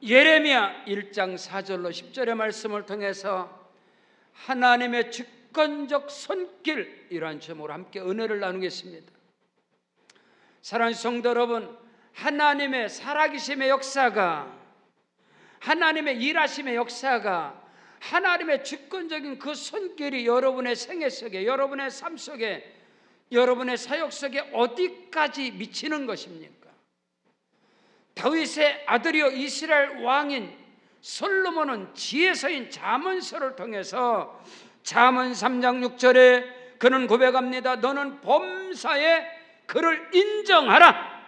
예레미야 1장 4절로 10절의 말씀을 통해서 하나님의 주권적 손길, 이러한 제목으로 함께 은혜를 나누겠습니다. 사랑하는 성도 여러분, 하나님의 살아계심의 역사가, 하나님의 일하심의 역사가, 하나님의 주권적인 그 손길이 여러분의 생애 속에, 여러분의 삶 속에, 여러분의 사역 속에 어디까지 미치는 것입니까? 다윗의 아들이요 이스라엘 왕인 솔로몬은 지혜서인 잠언서를 통해서 잠언 3장 6절에 그는 고백합니다. 너는 범사에 그를 인정하라.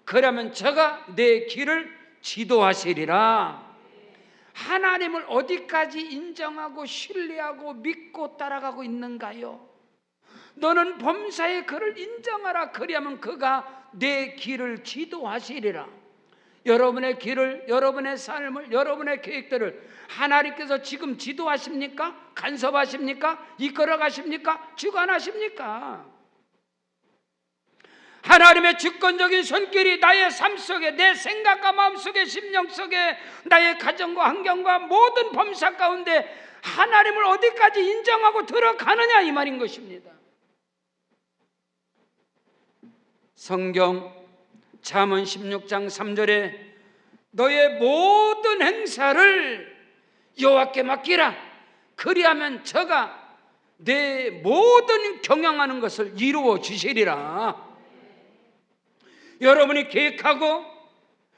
그러면 저가 내 길을 지도하시리라. 하나님을 어디까지 인정하고 신뢰하고 믿고 따라가고 있는가요? 너는 범사에 그를 인정하라. 그리하면 그가 내 길을 지도하시리라. 여러분의 길을, 여러분의 삶을, 여러분의 계획들을 하나님께서 지금 지도하십니까? 간섭하십니까? 이끌어가십니까? 주관하십니까? 하나님의 주권적인 손길이 나의 삶 속에, 내 생각과 마음 속에, 심령 속에, 나의 가정과 환경과 모든 범사 가운데 하나님을 어디까지 인정하고 들어가느냐, 이 말인 것입니다. 성경 잠언 16장 3절에 너의 모든 행사를 여호와께 맡기라. 그리하면 저가 내 모든 경영하는 것을 이루어 주시리라. 여러분이 계획하고,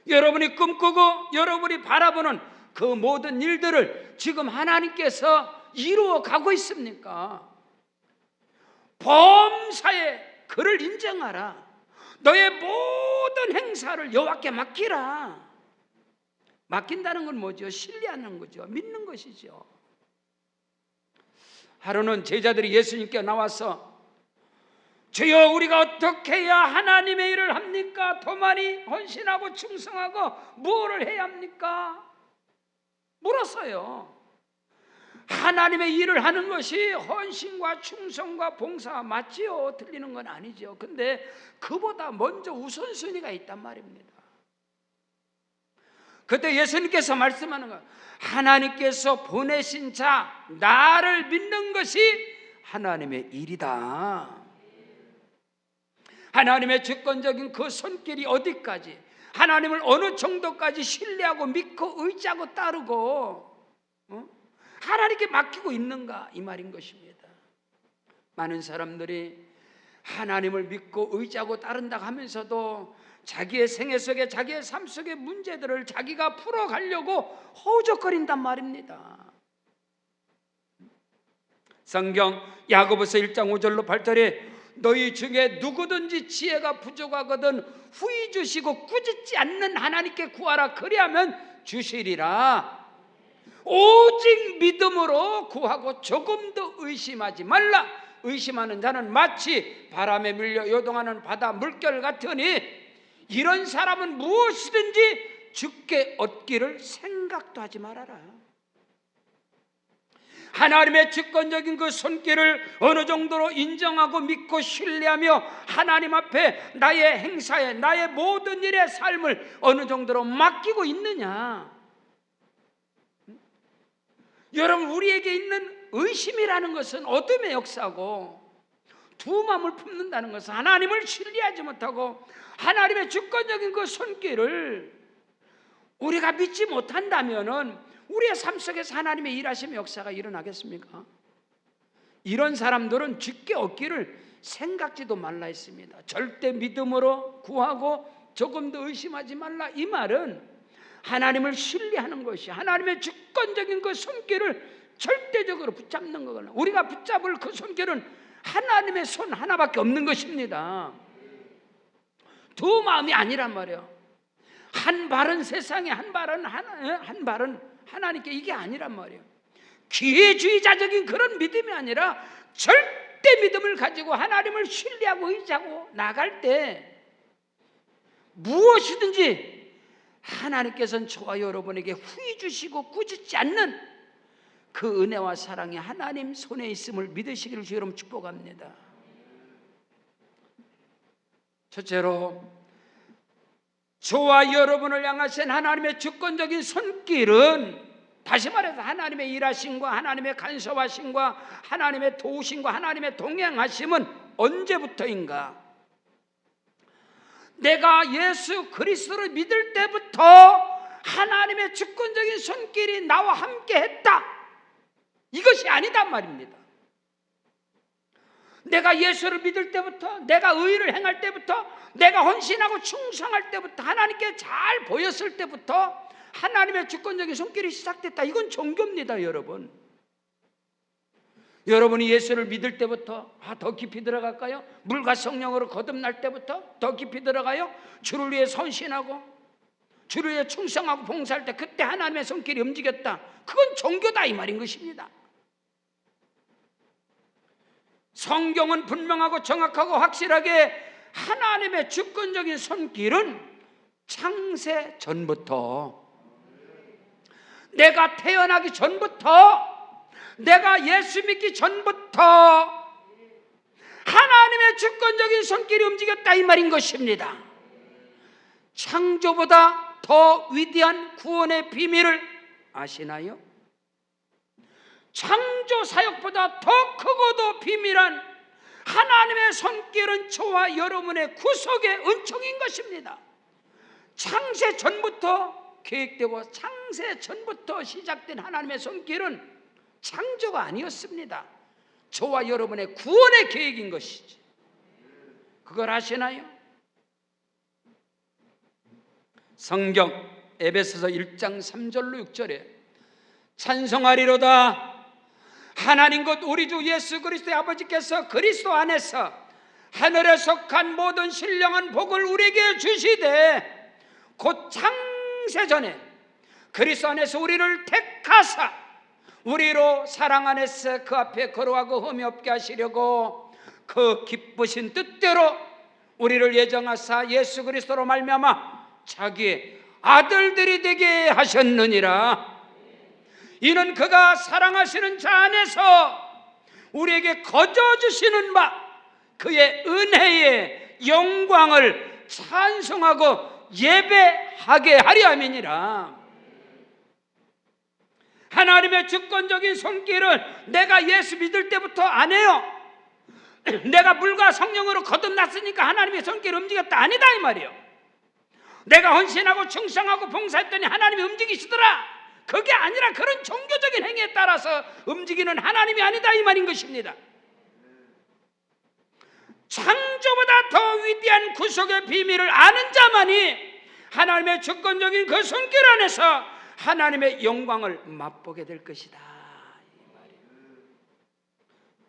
여러분이 꿈꾸고, 여러분이 바라보는 그 모든 일들을 지금 하나님께서 이루어 가고 있습니까? 범사에 그를 인정하라. 너의 모든 행사를 여호와께 맡기라. 맡긴다는 건 뭐죠? 신뢰하는 거죠. 믿는 것이죠. 하루는 제자들이 예수님께 나와서 주여, 우리가 어떻게 해야 하나님의 일을 합니까? 더 많이 헌신하고 충성하고 무엇을 해야 합니까? 물었어요. 하나님의 일을 하는 것이 헌신과 충성과 봉사 맞지요? 틀리는 건 아니죠. 근데 그보다 먼저 우선순위가 있단 말입니다. 그때 예수님께서 말씀하는 거, 하나님께서 보내신 자 나를 믿는 것이 하나님의 일이다. 하나님의 주권적인 그 손길이 어디까지, 하나님을 어느 정도까지 신뢰하고 믿고 의지하고 따르고 하나님께 맡기고 있는가, 이 말인 것입니다. 많은 사람들이 하나님을 믿고 의지하고 따른다고 하면서도 자기의 생애 속에, 자기의 삶 속의 문제들을 자기가 풀어가려고 허우적거린단 말입니다. 성경 야고보서 1장 5절로 8절에 너희 중에 누구든지 지혜가 부족하거든 후히 주시고 꾸짖지 않는 하나님께 구하라. 그리하면 주시리라. 오직 믿음으로 구하고 조금도 의심하지 말라. 의심하는 자는 마치 바람에 밀려 요동하는 바다 물결 같으니 이런 사람은 무엇이든지 주께 얻기를 생각도 하지 말아라. 하나님의 주권적인 그 손길을 어느 정도로 인정하고 믿고 신뢰하며 하나님 앞에 나의 행사에, 나의 모든 일의 삶을 어느 정도로 맡기고 있느냐. 여러분, 우리에게 있는 의심이라는 것은 어둠의 역사고, 두 마음을 품는다는 것은 하나님을 신뢰하지 못하고 하나님의 주권적인 그 손길을 우리가 믿지 못한다면은 우리의 삶 속에서 하나님의 일하심의 역사가 일어나겠습니까? 이런 사람들은 주께 얻기를 생각지도 말라 했습니다. 절대 믿음으로 구하고 조금도 의심하지 말라. 이 말은 하나님을 신뢰하는 것이, 하나님의 주권적인 그 손길을 절대적으로 붙잡는 거거든요. 우리가 붙잡을 그 손길은 하나님의 손 하나밖에 없는 것입니다. 두 마음이 아니란 말이에요. 한 발은 세상에, 한 발은 하나님께, 이게 아니란 말이에요. 기회주의자적인 그런 믿음이 아니라 절대 믿음을 가지고 하나님을 신뢰하고 의지하고 나갈 때 무엇이든지 하나님께서는 저와 여러분에게 후히 주시고 꾸짖지 않는 그 은혜와 사랑이 하나님 손에 있음을 믿으시기를 주 여러분 축복합니다. 첫째로 저와 여러분을 향하신 하나님의 주권적인 손길은, 다시 말해서 하나님의 일하심과 하나님의 간섭하심과 하나님의 도우심과 하나님의 동행하심은 언제부터인가? 내가 예수 그리스도를 믿을 때부터 하나님의 주권적인 손길이 나와 함께 했다, 이것이 아니단 말입니다. 내가 예수를 믿을 때부터, 내가 의를 행할 때부터, 내가 헌신하고 충성할 때부터, 하나님께 잘 보였을 때부터 하나님의 주권적인 손길이 시작됐다, 이건 종교입니다. 여러분이 예수를 믿을 때부터 더 깊이 들어갈까요? 물과 성령으로 거듭날 때부터 더 깊이 들어가요? 주를 위해 헌신하고 주를 위해 충성하고 봉사할 때 그때 하나님의 손길이 움직였다, 그건 종교다, 이 말인 것입니다. 성경은 분명하고 정확하고 확실하게 하나님의 주권적인 손길은 창세 전부터, 내가 태어나기 전부터, 내가 예수 믿기 전부터 하나님의 주권적인 손길이 움직였다, 이 말인 것입니다. 창조보다 더 위대한 구원의 비밀을 아시나요? 창조 사역보다 더 크고도 비밀한 하나님의 손길은 저와 여러분의 구속의 은총인 것입니다. 창세 전부터 계획되고 창세 전부터 시작된 하나님의 손길은 창조가 아니었습니다. 저와 여러분의 구원의 계획인 것이지. 그걸 아시나요? 성경 에베소서 1장 3절로 6절에 찬송하리로다 하나님 곧 우리 주 예수 그리스도의 아버지께서 그리스도 안에서 하늘에 속한 모든 신령한 복을 우리에게 주시되 곧 창세전에 그리스도 안에서 우리를 택하사 우리로 사랑 안에서 그 앞에 거룩하고 흠이 없게 하시려고 그 기쁘신 뜻대로 우리를 예정하사 예수 그리스도로 말미암아 자기의 아들들이 되게 하셨느니라. 이는 그가 사랑하시는 자 안에서 우리에게 거저 주시는 바 그의 은혜의 영광을 찬송하고 예배하게 하려 함이니라. 하나님의 주권적인 손길은 내가 예수 믿을 때부터 안 해요. 내가 물과 성령으로 거듭났으니까 하나님의 손길이 움직였다, 아니다, 이 말이에요. 내가 헌신하고 충성하고 봉사했더니 하나님이 움직이시더라, 그게 아니라 그런 종교적인 행위에 따라서 움직이는 하나님이 아니다, 이 말인 것입니다. 창조보다 더 위대한 구속의 비밀을 아는 자만이 하나님의 주권적인 그 손길 안에서 하나님의 영광을 맛보게 될 것이다, 이 말이에요.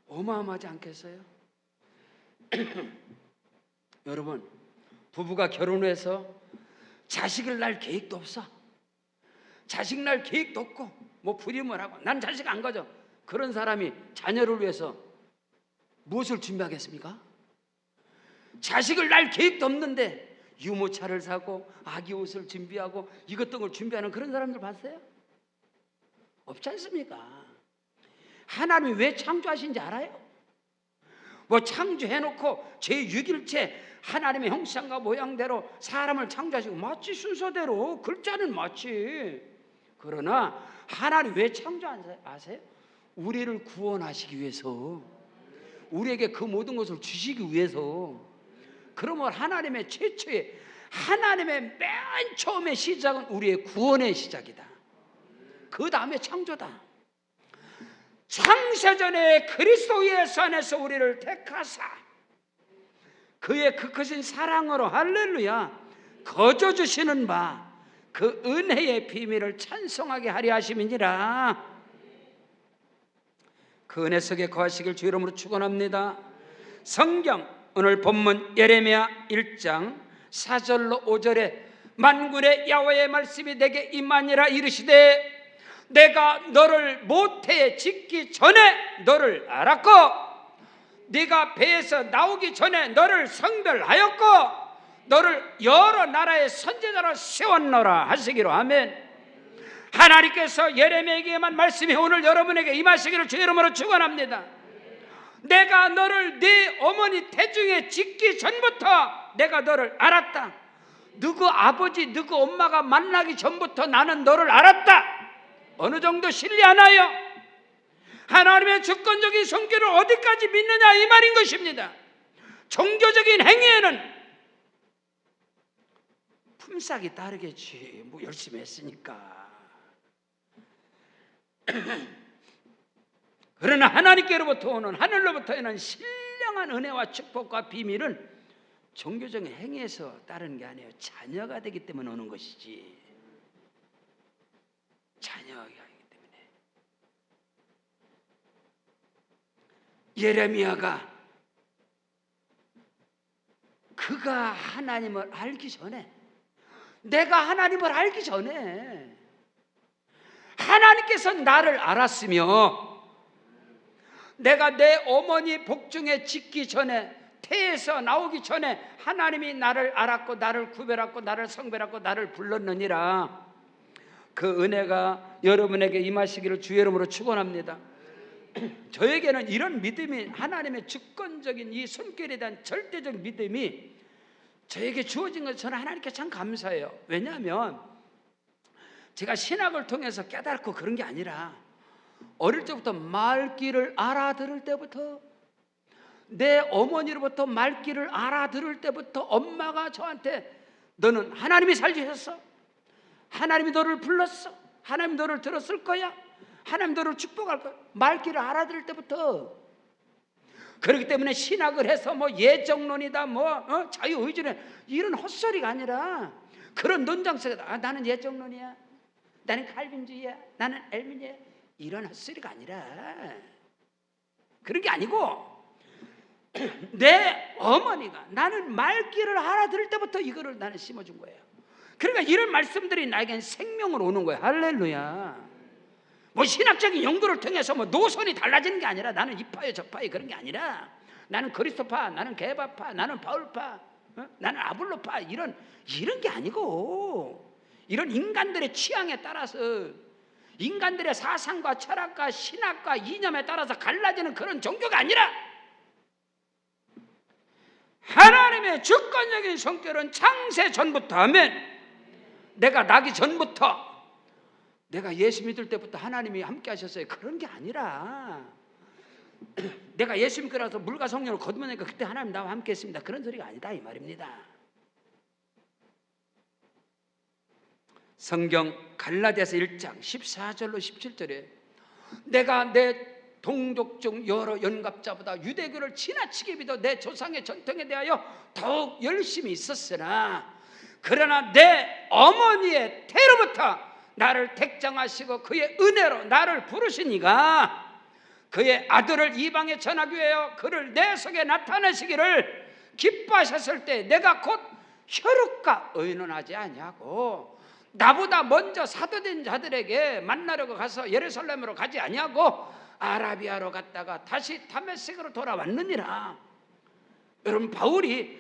어마어마하지 않겠어요? 여러분, 부부가 결혼해서 자식을 낳을 계획도 없어. 자식 낳을 계획도 없고 뭐 부림을 하고 난 자식 안 가져. 그런 사람이 자녀를 위해서 무엇을 준비하겠습니까? 자식을 낳을 계획도 없는데 유모차를 사고 아기 옷을 준비하고 이것저것 준비하는 그런 사람들 봤어요? 없지 않습니까? 하나님이 왜 창조하신지 알아요? 뭐 창조해놓고 제6일째 하나님의 형상과 모양대로 사람을 창조하시고 맞지, 순서대로 글자는 맞지. 그러나 하나님 왜 창조하세요? 아세요? 우리를 구원하시기 위해서, 우리에게 그 모든 것을 주시기 위해서. 그러면 하나님의 최초의, 하나님의 맨 처음의 시작은 우리의 구원의 시작이다. 그 다음에 창조다. 창세전에 그리스도 예수 안에서 우리를 택하사 그의 그 크신 사랑으로, 할렐루야, 거저 주시는 바 그 은혜의 비밀을 찬송하게 하려 하심이니라. 그 은혜 속에 거하시길 주 이름으로 축원합니다. 성경 오늘 본문 예레미야 1장 4절로 5절에 만군의 야훼의 말씀이 내게 임하니라 이르시되 내가 너를 모태에 짓기 전에 너를 알았고 네가 배에서 나오기 전에 너를 성별하였고 너를 여러 나라의 선지자로 세웠노라 하시기로. 아멘. 하나님께서 예레미야에게만 말씀이 오늘 여러분에게 임하시기를 주 이름으로 축원합니다. 내가 너를 네 어머니 태중에 짓기 전부터 내가 너를 알았다. 너그 아버지, 너그 엄마가 만나기 전부터 나는 너를 알았다. 어느 정도 신뢰하나요? 하나님의 주권적인 손길을 어디까지 믿느냐 이 말인 것입니다. 종교적인 행위에는 품삯이 따르겠지. 뭐 열심히 했으니까. 그러나 하나님께로부터 오는, 하늘로부터 오는 신령한 은혜와 축복과 비밀은 종교적인 행위에서 따르는 게 아니에요. 자녀가 되기 때문에 오는 것이지. 자녀가 되기 때문에. 예레미야가 그가 하나님을 알기 전에, 내가 하나님을 알기 전에 하나님께서 나를 알았으며, 내가 내 어머니 복중에 짓기 전에, 태에서 나오기 전에 하나님이 나를 알았고 나를 구별하고 나를 성별하고 나를 불렀느니라. 그 은혜가 여러분에게 임하시기를 주의 이름으로 축원합니다. 저에게는 이런 믿음이, 하나님의 주권적인 이 손길에 대한 절대적 믿음이 저에게 주어진 것을 저는 하나님께 참 감사해요. 왜냐하면 제가 신학을 통해서 깨닫고 그런 게 아니라 어릴 때부터 말귀를 알아들을 때부터, 내 어머니로부터 말귀를 알아들을 때부터 엄마가 저한테 너는 하나님이 살리셨어, 하나님이 너를 불렀어, 하나님이 너를 들었을 거야, 하나님 너를 축복할 거야, 말귀를 알아들을 때부터. 그렇기 때문에 신학을 해서 뭐 예정론이다, 자유의지론, 이런 헛소리가 아니라, 그런 논장 속에서 나는 예정론이야, 나는 칼빈주의야, 나는 엘민이야, 이런 헛소리가 아니라, 그런 게 아니고 내 어머니가 나는 말귀를 알아들을 때부터 이거를 나는 심어준 거예요. 그러니까 이런 말씀들이 나에겐 생명으로 오는 거예요. 할렐루야. 뭐 신학적인 연구를 통해서 뭐 노선이 달라지는 게 아니라, 나는 이파요 저파요 그런 게 아니라, 나는 그리스도파, 나는 게바파, 나는 바울파, 나는 아볼로파, 이런 게 아니고, 이런 인간들의 취향에 따라서, 인간들의 사상과 철학과 신학과 이념에 따라서 갈라지는 그런 종교가 아니라, 하나님의 주권적인 성격은 창세 전부터, 아멘, 내가 나기 전부터, 내가 예수 믿을 때부터 하나님이 함께 하셨어요, 그런 게 아니라, 내가 예수 믿고 나서 물과 성령을 거두면니까 그때 하나님 나와 함께 했습니다, 그런 소리가 아니다 이 말입니다. 성경 갈라디아서 1장 14절로 17절에 내가 내 동족 중 여러 연갑자보다 유대교를 지나치게 믿어 내 조상의 전통에 대하여 더욱 열심히 있었으나, 그러나 내 어머니의 태로부터 나를 택정하시고 그의 은혜로 나를 부르시니가 그의 아들을 이방에 전하기 위하여 그를 내 속에 나타내시기를 기뻐하셨을 때 내가 곧 혈육과 의논하지 아니하고 나보다 먼저 사도된 자들에게 만나려고 가서 예루살렘으로 가지 아니하고 아라비아로 갔다가 다시 다메섹으로 돌아왔느니라. 여러분, 바울이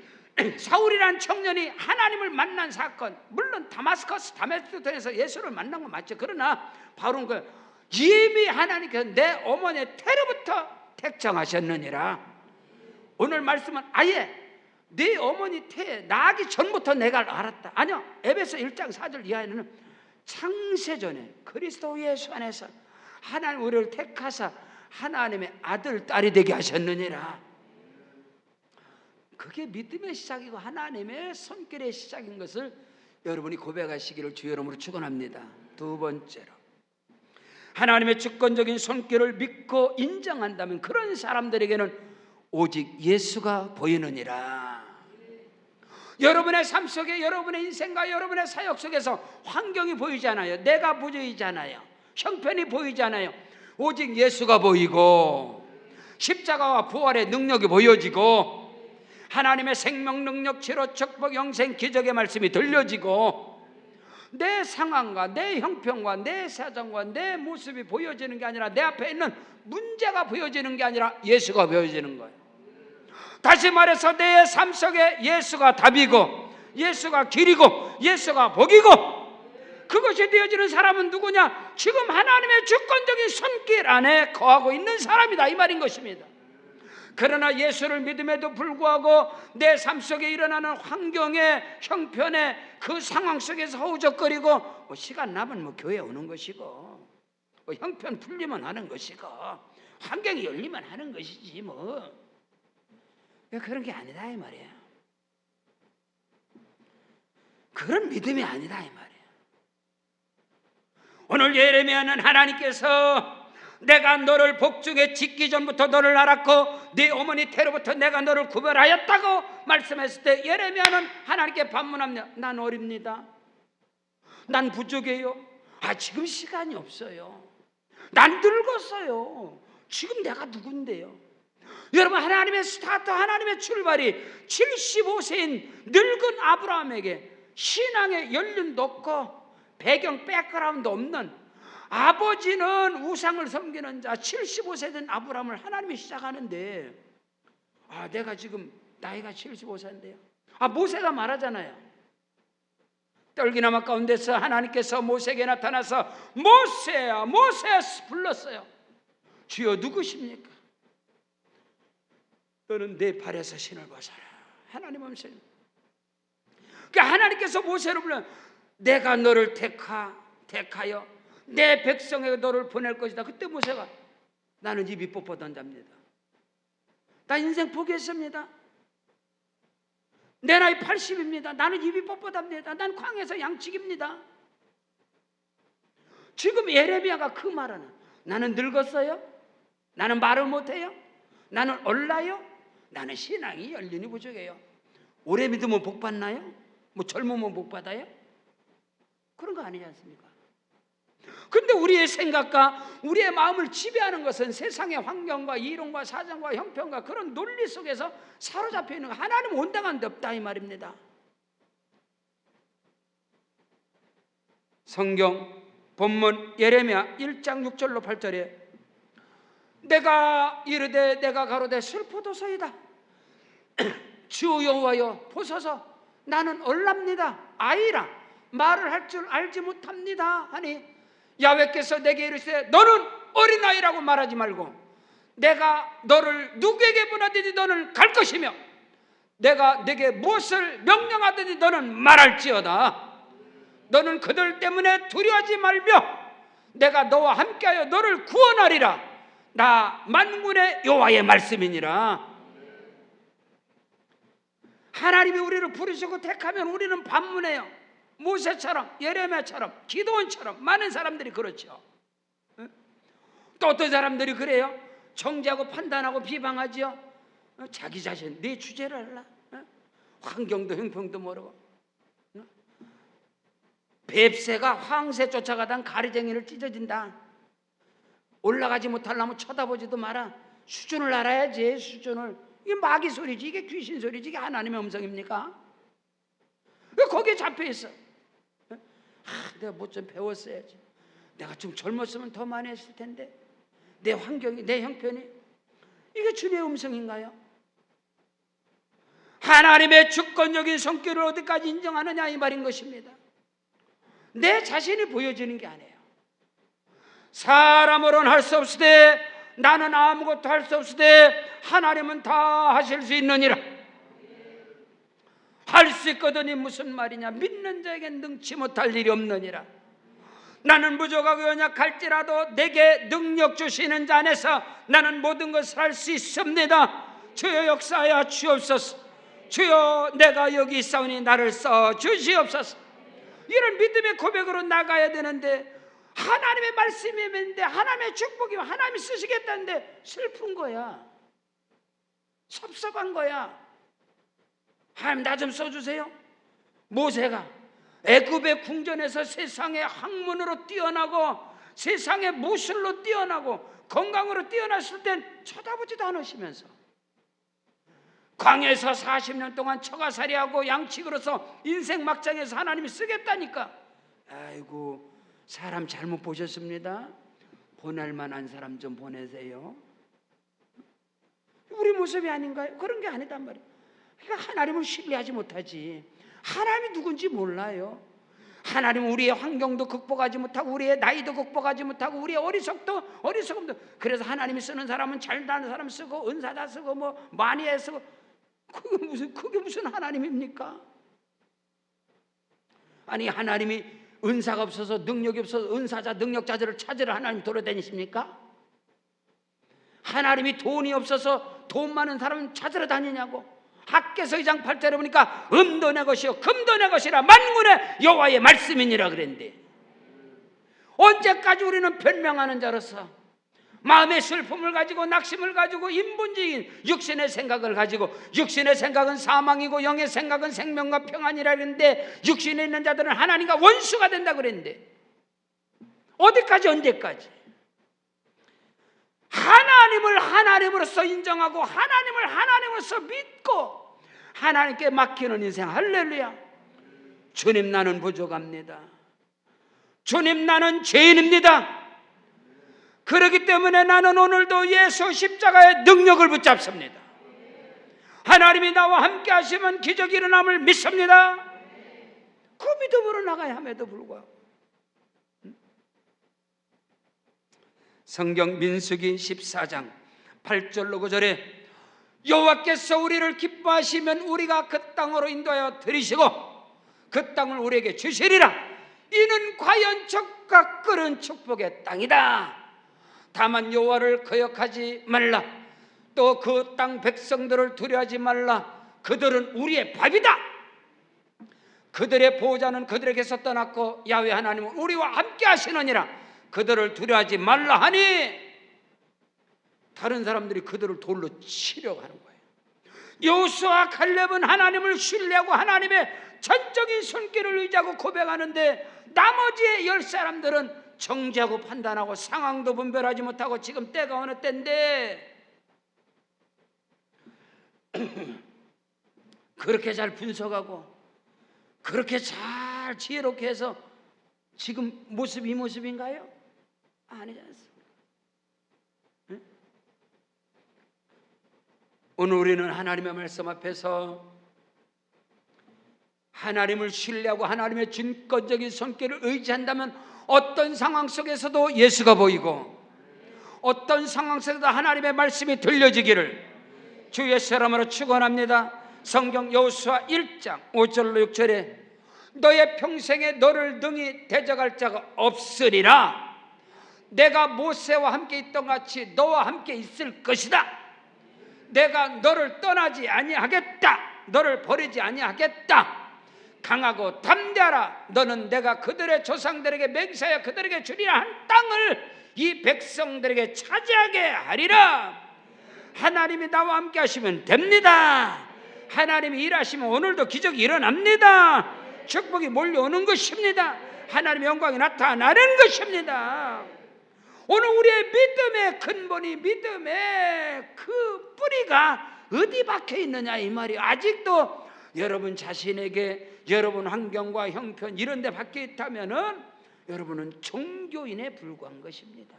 사울이라는 청년이 하나님을 만난 사건, 물론 다메섹에서 예수를 만난 건 맞죠. 그러나 바울은 이미 하나님께서 내 어머니의 태로부터 택정하셨느니라. 오늘 말씀은 아예 네 어머니 태에 나기 전부터 내가 알았다. 아니요, 에베소 1장 4절 이하에는 창세전에 그리스도 예수 안에서 하나님 우리를 택하사 하나님의 아들 딸이 되게 하셨느니라. 그게 믿음의 시작이고 하나님의 손길의 시작인 것을 여러분이 고백하시기를 주의 이름으로 축원합니다. 두 번째로, 하나님의 주권적인 손길을 믿고 인정한다면 그런 사람들에게는 오직 예수가 보이느니라. 여러분의 삶 속에, 여러분의 인생과 여러분의 사역 속에서 환경이 보이잖아요. 내가 보이잖아요. 형편이 보이잖아요. 오직 예수가 보이고 십자가와 부활의 능력이 보여지고 하나님의 생명, 능력, 치료, 축복, 영생, 기적의 말씀이 들려지고 내 상황과 내 형편과 내 사정과 내 모습이 보여지는 게 아니라, 내 앞에 있는 문제가 보여지는 게 아니라 예수가 보여지는 거예요. 다시 말해서 내 삶 속에 예수가 답이고 예수가 길이고 예수가 복이고, 그것이 되어지는 사람은 누구냐? 지금 하나님의 주권적인 손길 안에 거하고 있는 사람이다 이 말인 것입니다. 그러나 예수를 믿음에도 불구하고 내 삶 속에 일어나는 환경에, 형편에, 그 상황 속에서 허우적거리고 시간 나면 교회 오는 것이고 형편 풀리면 하는 것이고 환경이 열리면 하는 것이지 그런 게 아니다 이 말이에요. 그런 믿음이 아니다 이 말이에요. 오늘 예레미야는 하나님께서 내가 너를 복중에 짓기 전부터 너를 알았고 네 어머니 태로부터 내가 너를 구별하였다고 말씀했을 때 예레미야는 하나님께 반문합니다. 난 어립니다. 난 부족해요. 지금 시간이 없어요. 난 늙었어요. 지금 내가 누군데요? 여러분, 하나님의 스타트, 하나님의 출발이 75세인 늙은 아브라함에게 신앙의 연륜도 없고 배경 백그라운드 없는, 아버지는 우상을 섬기는 자 75세 된 아브라함을 하나님이 시작하는데 내가 지금 나이가 75세인데요. 모세가 말하잖아요. 떨기나무 가운데서 하나님께서 모세에게 나타나서 모세야 모세야 불렀어요. 주여 누구십니까? 너는 내 발에서 신을 벗어라. 하나님 음성. 그러니까 하나님께서 모세를 불러 내가 너를 택하여 내 백성에게 너를 보낼 것이다. 그때 모세가 나는 입이 뻣뻣한 자입니다. 나 인생 포기했습니다. 내 나이 80입니다. 나는 입이 뻣뻣합니다. 난 광에서 양치기입니다. 지금 예레미야가 그 말하는 나는 늙었어요? 나는 말을 못해요? 나는 얼라요? 나는 신앙이 연륜이 부족해요. 오래 믿으면 복 받나요? 젊으면 복 받아요? 그런 거 아니지 않습니까? 근데 우리의 생각과 우리의 마음을 지배하는 것은 세상의 환경과 이론과 사정과 형편과 그런 논리 속에서 사로잡혀 있는 거. 하나님 온당한 데 없다 이 말입니다. 성경 본문 예레미야 1장 6절로 8절에 내가 이르되 내가 가로되 슬프도소이다. 주 여호와여 보소서 나는 얼랍니다. 아이라 말을 할 줄 알지 못합니다 하니 야훼께서 내게 이르시되 너는 어린아이라고 말하지 말고 내가 너를 누구에게 보내든지 너는 갈 것이며 내가 네게 무엇을 명령하든지 너는 말할지어다. 너는 그들 때문에 두려워하지 말며 내가 너와 함께하여 너를 구원하리라. 나 만군의 여호와의 말씀이니라. 하나님이 우리를 부르시고 택하면 우리는 반문해요. 모세처럼, 예레미야처럼, 기도원처럼 많은 사람들이 그렇죠. 또 어떤 사람들이 그래요? 정죄하고 판단하고 비방하죠. 자기 자신 내 주제를 알라. 환경도 형편도 모르고 뱁새가 황새 쫓아가던 가리쟁이를 찢어진다. 올라가지 못하려면 쳐다보지도 마라. 수준을 알아야지. 수준을. 이게 마귀 소리지, 이게 귀신 소리지, 이게 하나님의 음성입니까? 왜 거기에 잡혀 있어? 내가 뭐 좀 배웠어야지. 내가 좀 젊었으면 더 많이 했을 텐데. 내 환경이, 내 형편이. 이게 주님의 음성인가요? 하나님의 주권적인 성격을 어디까지 인정하느냐 이 말인 것입니다. 내 자신이 보여지는 게 아니에요. 사람으로는 할 수 없을 때, 나는 아무것도 할 수 없을 때 하나님은 다 하실 수 있느니라. 할 수 있거든이 무슨 말이냐? 믿는 자에겐 능치 못할 일이 없느니라. 나는 부족하고 연약할지라도 내게 능력 주시는 자 안에서 나는 모든 것을 할 수 있습니다. 주여 역사하여 주옵소서. 주여 내가 여기 있사오니 나를 써 주시옵소서. 이런 믿음의 고백으로 나가야 되는데 하나님의 말씀이 있는데 하나님의 축복이 하나님이 쓰시겠다는데 슬픈 거야. 섭섭한 거야. 하나님 나 좀 써주세요. 모세가 애굽의 궁전에서 세상의 학문으로 뛰어나고 세상의 무술로 뛰어나고 건강으로 뛰어났을 땐 쳐다보지도 않으시면서 광야에서 40년 동안 처가살이하고 양치기로서 인생 막장에서 하나님이 쓰겠다니까. 아이고 사람 잘못 보셨습니다. 보낼 만한 사람 좀 보내세요. 우리 모습이 아닌가요? 그런 게 아니단 말이에요. 그러니까 하나님을 신뢰하지 못하지. 하나님이 누군지 몰라요. 하나님은 우리의 환경도 극복하지 못하고 우리의 나이도 극복하지 못하고 우리의 어리석음도 그래서 하나님이 쓰는 사람은 잘나는 사람 쓰고 은사자 쓰고 뭐 많이 해 쓰고 그게 무슨 하나님입니까? 아니 하나님이 은사가 없어서 능력이 없어서 은사자 능력자들을 찾으러 하나님 돌아다니십니까? 하나님이 돈이 없어서 돈 많은 사람은 찾으러 다니냐고. 학개서 2장 8절에 보니까 음도 내 것이요 금도 내 것이라 만군의 여호와의 말씀이니라 그랬는데, 언제까지 우리는 변명하는 자로서 마음의 슬픔을 가지고 낙심을 가지고 인본주의인 육신의 생각을 가지고, 육신의 생각은 사망이고 영의 생각은 생명과 평안이라 그랬는데 육신에 있는 자들은 하나님과 원수가 된다 그랬는데, 어디까지 언제까지 하나님을 하나님으로서 인정하고 하나님을 하나님으로서 믿고 하나님께 맡기는 인생. 할렐루야. 주님 나는 부족합니다. 주님 나는 죄인입니다. 그렇기 때문에 나는 오늘도 예수 십자가의 능력을 붙잡습니다. 하나님이 나와 함께 하시면 기적이 일어남을 믿습니다. 그 믿음으로 나가야 함에도 불구하고 성경 민수기 14장 8절로 9절에 여호와께서 우리를 기뻐하시면 우리가 그 땅으로 인도하여 들이시고 그 땅을 우리에게 주시리라. 이는 과연 적과 끓은 축복의 땅이다. 다만 여호와를 거역하지 말라. 또 그 땅 백성들을 두려워하지 말라. 그들은 우리의 밥이다. 그들의 보호자는 그들에게서 떠났고 야훼 하나님은 우리와 함께 하시느니라. 그들을 두려워하지 말라 하니, 다른 사람들이 그들을 돌로 치려고 하는 거예요. 여호수아와 칼렙은 하나님을 신뢰하고 하나님의 전적인 손길을 의지하고 고백하는데, 나머지의 10사람들은 정죄하고 판단하고 상황도 분별하지 못하고 지금 때가 어느 때인데 그렇게 잘 분석하고 그렇게 잘 지혜롭게 해서 지금 모습이 이 모습인가요? 아니지 않습니까? 응? 오늘 우리는 하나님의 말씀 앞에서 하나님을 신뢰하고 하나님의 주권적인 손길을 의지한다면 어떤 상황 속에서도 예수가 보이고 어떤 상황 속에서도 하나님의 말씀이 들려지기를 주 예수의 이름으로 축원합니다. 성경 여호수아 1장 5절로 6절에 너의 평생에 너를 능히 대적할 자가 없으리라. 내가 모세와 함께 있던 같이 너와 함께 있을 것이다. 내가 너를 떠나지 아니하겠다. 너를 버리지 아니하겠다. 강하고 담대하라. 너는 내가 그들의 조상들에게 맹세하여 그들에게 주리라 한 땅을 이 백성들에게 차지하게 하리라. 하나님이 나와 함께 하시면 됩니다. 하나님이 일하시면 오늘도 기적이 일어납니다. 축복이 몰려오는 것입니다. 하나님의 영광이 나타나는 것입니다. 오늘 우리의 믿음의 근본이, 믿음의 그 뿌리가 어디 박혀 있느냐 이 말이에요. 아직도 여러분 자신에게 여러분 환경과 형편 이런 데 박혀 있다면은 여러분은 종교인에 불과한 것입니다.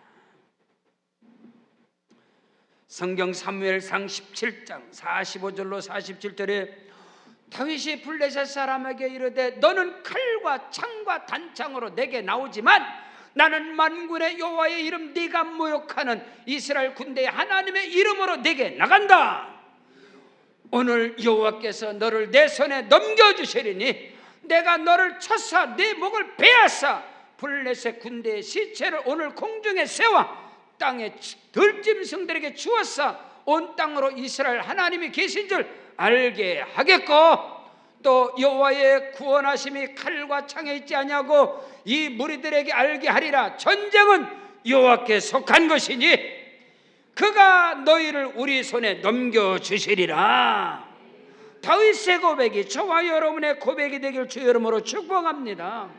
성경 사무엘상 17장 45절로 47절에 다윗이 블레셋 사람에게 이르되 너는 칼과 창과 단창으로 내게 나오지만 나는 만군의 여호와의 이름 네가 모욕하는 이스라엘 군대의 하나님의 이름으로 내게 나간다. 오늘 여호와께서 너를 내 손에 넘겨주시리니 내가 너를 쳐서 네 목을 베앗아 블레셋 군대의 시체를 오늘 공중에 세워 땅의 들짐승들에게 주었어 온 땅으로 이스라엘 하나님이 계신 줄 알게 하겠고 또 여호와의 구원하심이 칼과 창에 있지 아니하고 이 무리들에게 알게 하리라. 전쟁은 여호와께 속한 것이니 그가 너희를 우리 손에 넘겨주시리라. 다윗의 고백이 저와 여러분의 고백이 되길 주 이름으로 축복합니다.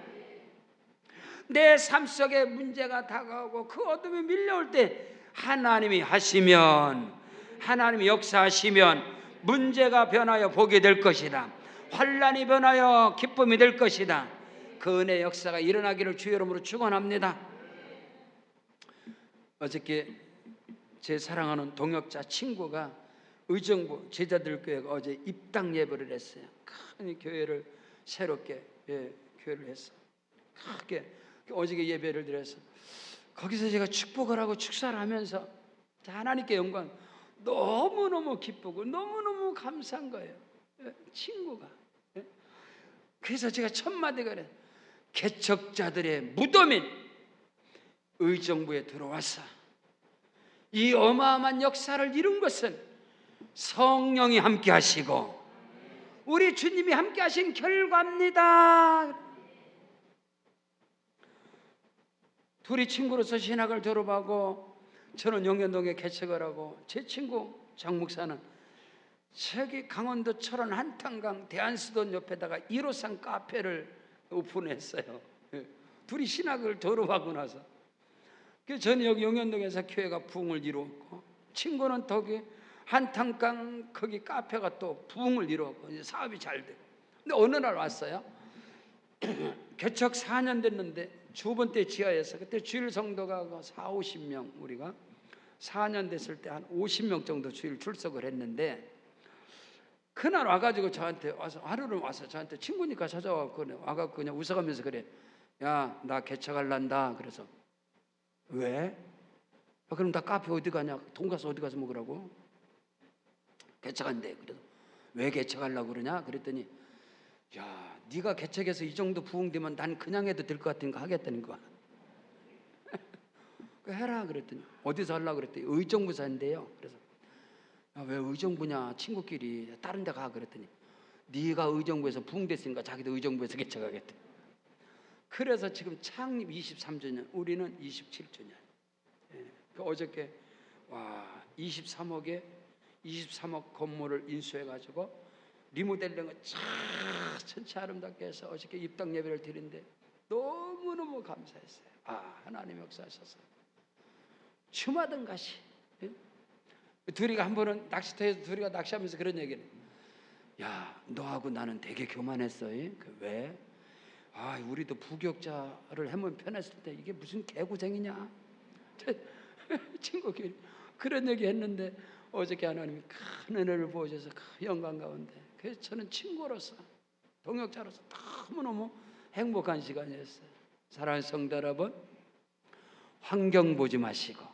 내 삶 속에 문제가 다가오고 그 어둠이 밀려올 때 하나님이 하시면, 하나님이 역사하시면 문제가 변하여 복이 될 것이다. 환난이 변하여 기쁨이 될 것이다. 그 은혜의 역사가 일어나기를 주 이름으로 축원합니다. 어저께 제 사랑하는 동역자 친구가 의정부 제자들교회가 어제 입당 예배를 했어요. 큰 교회를 새롭게 교회를 했어. 크게 어저께 예배를 드려서 거기서 제가 축복을 하고 축사를 하면서 하나님께 영광, 너무너무 기쁘고 너무너무 감사한 거예요. 친구가. 그래서 제가 첫 마디가 그래, 개척자들의 무덤인 의정부에 들어와서 이 어마어마한 역사를 이룬 것은 성령이 함께 하시고 우리 주님이 함께 하신 결과입니다. 둘이 친구로서 신학을 졸업하고 저는 영현동에 개척을 하고 제 친구 장 목사는 저기 강원도 철원 한탄강 대한수돈 옆에다가 1호선 카페를 오픈했어요. 둘이 신학을 졸업하고 나서 저는 여기 영현동에서 교회가 부흥을 이루었고 친구는 거기 한탄강 거기 카페가 또 부흥을 이루었고 이제 사업이 잘 되고. 근데 어느 날 왔어요. 개척 4년 됐는데 두 번째 지하에서 그때 주일 성도가 40-50명, 우리가 4년 됐을 때 한 50명 정도 주일 출석을 했는데 그날 와가지고 저한테 와서 하루를 와서 저한테 친구니까 찾아와서 와가지고 그냥 웃어가면서 그래, 야 나 개척할란다. 그래서 왜? 그럼 나 카페 어디 가냐? 돈가스 어디 가서 먹으라고? 개척한대. 그래서 왜 개척하려고 그러냐? 그랬더니 야 네가 개척해서 이 정도 부흥되면 난 그냥 해도 될 것 같으니까 하겠다는 거야. 해라 그랬더니 어디서 하려고 그랬더니 의정부에서 한대요. 그래서 왜 의정부냐, 친구끼리 다른 데 가. 그랬더니 네가 의정부에서 부흥됐으니까 자기도 의정부에서 개척하겠대. 그래서 지금 창립 23주년, 우리는 27주년. 어저께 23억에 23억 건물을 인수해가지고 리모델링을 전체 아름답게 해서 어저께 입당 예배를 드린데 너무너무 감사했어요. 하나님 역사하셔서 주마등 가시. 둘이가 한 번은 낚시터에서 둘이가 낚시하면서 그런 얘기를, 야 너하고 나는 되게 교만했어. 왜? 우리도 부격자를 해면 편했을 때 이게 무슨 개고생이냐. 친구끼리 그런 얘기 했는데 어저께 하나님이 큰 은혜를 부어줘서 큰 영광 가운데, 그래서 저는 친구로서 동역자로서 너무너무 행복한 시간이었어요. 사랑하는 성도 여러분, 환경 보지 마시고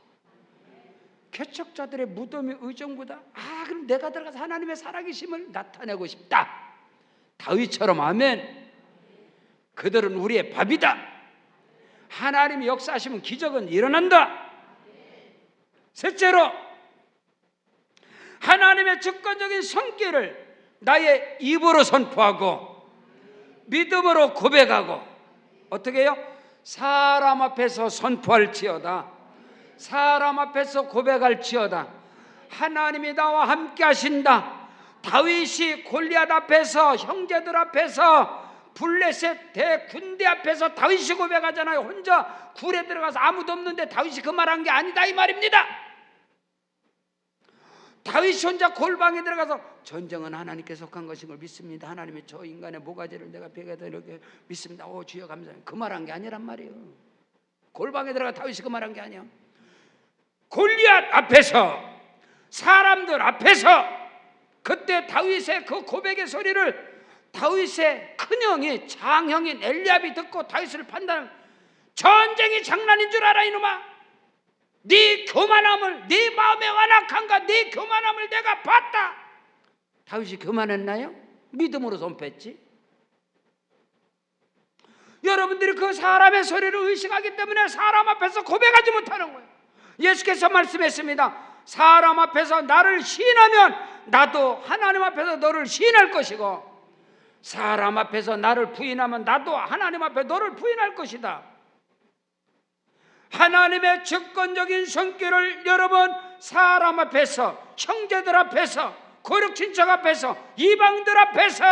개척자들의 무덤이 의정부다. 그럼 내가 들어가서 하나님의 살아계심을 나타내고 싶다. 다윗처럼 아멘. 그들은 우리의 밥이다. 하나님이 역사하시면 기적은 일어난다. 셋째로, 하나님의 주권적인 손길을 나의 입으로 선포하고 믿음으로 고백하고, 어떻게 해요? 사람 앞에서 선포할지어다, 사람 앞에서 고백할지어다. 하나님이 나와 함께 하신다. 다윗이 골리앗 앞에서, 형제들 앞에서, 블레셋 대군대 앞에서 다윗이 고백하잖아요. 혼자 굴에 들어가서 아무도 없는데 다윗이 그 말한 게 아니다 이 말입니다. 다윗이 혼자 골방에 들어가서 전쟁은 하나님께 속한 것인 걸 믿습니다. 하나님의 저 인간의 모가지를 내가 베개다 이렇게 믿습니다. 주여 감사합니다. 그 말한 게 아니란 말이에요. 골방에 들어가 다윗이 그 말한 게 아니야. 골리앗 앞에서, 사람들 앞에서, 그때 다윗의 그 고백의 소리를 다윗의 큰형이, 장형인 엘리압이 듣고 다윗을 판단한, 전쟁이 장난인 줄 알아 이놈아. 네 교만함을, 네 마음의 완악함과 네 교만함을 내가 봤다. 다윗이 교만했나요? 믿음으로 선포했지. 여러분들이 그 사람의 소리를 의식하기 때문에 사람 앞에서 고백하지 못하는 거예요. 예수께서 말씀했습니다. 사람 앞에서 나를 시인하면 나도 하나님 앞에서 너를 시인할 것이고, 사람 앞에서 나를 부인하면 나도 하나님 앞에 너를 부인할 것이다. 하나님의 주권적인 손길을 여러분 사람 앞에서, 형제들 앞에서, 고륙친척 앞에서, 이방들 앞에서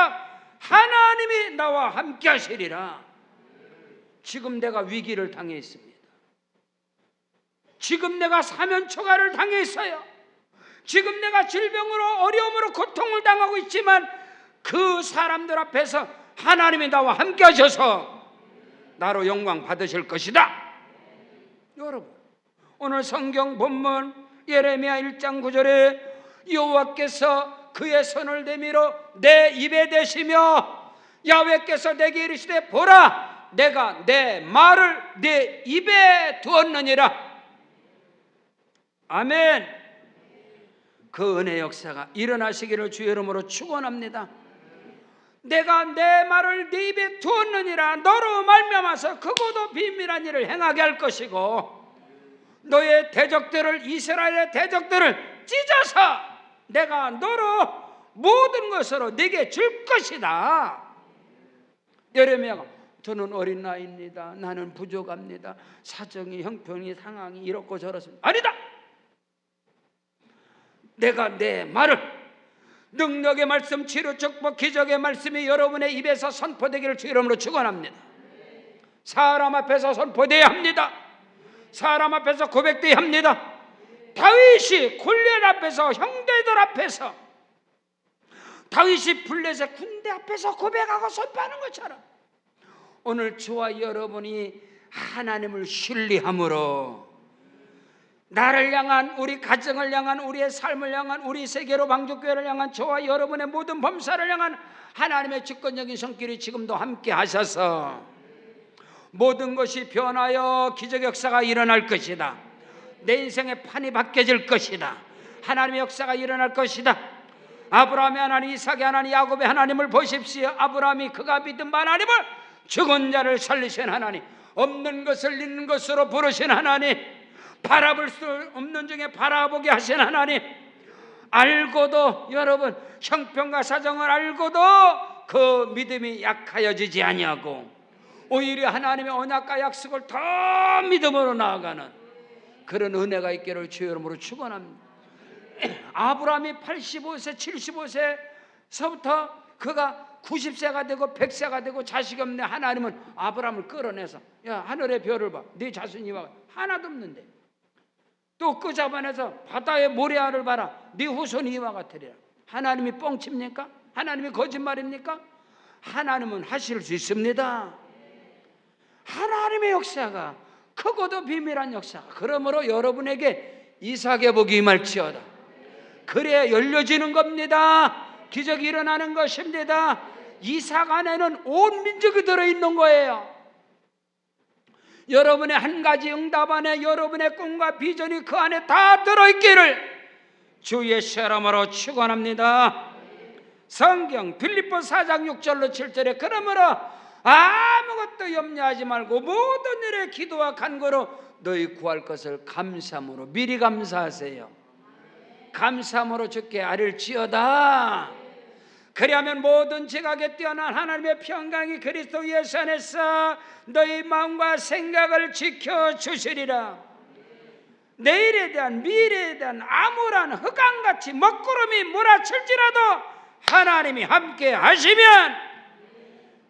하나님이 나와 함께 하시리라. 지금 내가 위기를 당해 있습니다. 지금 내가 사면초가를 당해 있어요. 지금 내가 질병으로, 어려움으로 고통을 당하고 있지만 그 사람들 앞에서 하나님이 나와 함께 하셔서 나로 영광 받으실 것이다. 여러분, 오늘 성경 본문 예레미야 1장 9절에 여호와께서 그의 손을 내밀어 내 입에 대시며 야훼께서 내게 이르시되 보라 내가 내 말을 내 입에 두었느니라. 아멘. 그 은혜 역사가 일어나시기를 주의 이름으로 축원합니다. 내가 내 말을 네 입에 두었느니라. 너로 말미암아서 크고도 비밀한 일을 행하게 할 것이고 너의 대적들을, 이스라엘의 대적들을 찢어서 내가 너로 모든 것으로 네게 줄 것이다. 예레미야가 저는 어린 나이입니다. 나는 부족합니다. 사정이, 형편이, 상황이 이렇고 저렇습니다. 아니다. 내가 내 말을, 능력의 말씀, 치료, 축복, 기적의 말씀이 여러분의 입에서 선포되기를 주 이름으로 축원합니다. 사람 앞에서 선포되어야 합니다. 사람 앞에서 고백되어야 합니다. 다윗이 골리앗 앞에서, 형제들 앞에서, 다윗이 블레셋 군대 앞에서 고백하고 선포하는 것처럼 오늘 저와 여러분이 하나님을 신뢰함으로 나를 향한, 우리 가정을 향한, 우리의 삶을 향한, 우리 세계로 방주교회를 향한, 저와 여러분의 모든 범사를 향한 하나님의 주권적인 손길이 지금도 함께 하셔서 모든 것이 변하여 기적 역사가 일어날 것이다. 내 인생의 판이 바뀌어질 것이다. 하나님의 역사가 일어날 것이다. 아브라함의 하나님, 이삭의 하나님, 야곱의 하나님을 보십시오. 아브라함이 그가 믿은 하나님을, 죽은 자를 살리신 하나님, 없는 것을 있는 것으로 부르신 하나님, 바라볼 수 없는 중에 바라보게 하신 하나님, 알고도, 여러분 형편과 사정을 알고도 그 믿음이 약하여지지 아니하고 오히려 하나님의 언약과 약속을 더 믿음으로 나아가는 그런 은혜가 있기를 주의 이름으로 축원합니다. 아브라함이 85세 75세서부터 그가 90세가 되고 100세가 되고 자식이 없네. 하나님은 아브라함을 끌어내서 야, 하늘의 별을 봐. 네 자손이 와. 하나도 없는데. 또 그 자반에서 바다의 모래알을 봐라. 네 후손이 이와 같으리라. 하나님이 뻥칩니까? 하나님이 거짓말입니까? 하나님은 하실 수 있습니다. 하나님의 역사가 크고도 비밀한 역사가, 그러므로 여러분에게 이삭의 복이 임할지어다. 그래야 열려지는 겁니다. 기적이 일어나는 것입니다. 이삭 안에는 온 민족이 들어있는 거예요. 여러분의 한 가지 응답 안에 여러분의 꿈과 비전이 그 안에 다 들어있기를 주의 이름으로 축원합니다. 성경 빌립보 4장 6절로 7절에 그러므로 아무것도 염려하지 말고 모든 일에 기도와 간구로 너희 구할 것을 감사함으로, 미리 감사하세요. 감사함으로 주께 아뢰지어다. 그리하면 모든 지각에 뛰어난 하나님의 평강이 그리스도 예수 안에서 너희 마음과 생각을 지켜주시리라. 내일에 대한, 미래에 대한 암울한 흑암같이 먹구름이 몰아칠지라도 하나님이 함께 하시면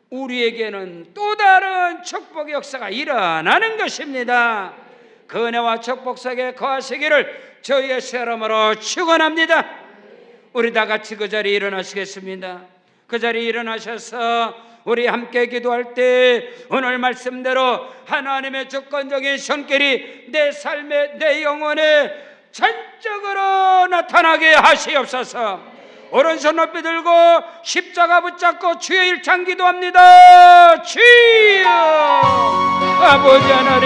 우리에게는 또 다른 축복의 역사가 일어나는 것입니다. 그 은혜와 축복 속에 거하시기를 저희의 이름으로 축원합니다. 우리 다 같이 그 자리에 일어나시겠습니다. 그 자리에 일어나셔서 우리 함께 기도할 때 오늘 말씀대로 하나님의 주권적인 손길이 내 삶에, 내 영혼에 전적으로 나타나게 하시옵소서. 오른손 높이 들고 십자가 붙잡고 주의 일창 기도합니다. 주여, 아버지 하나님,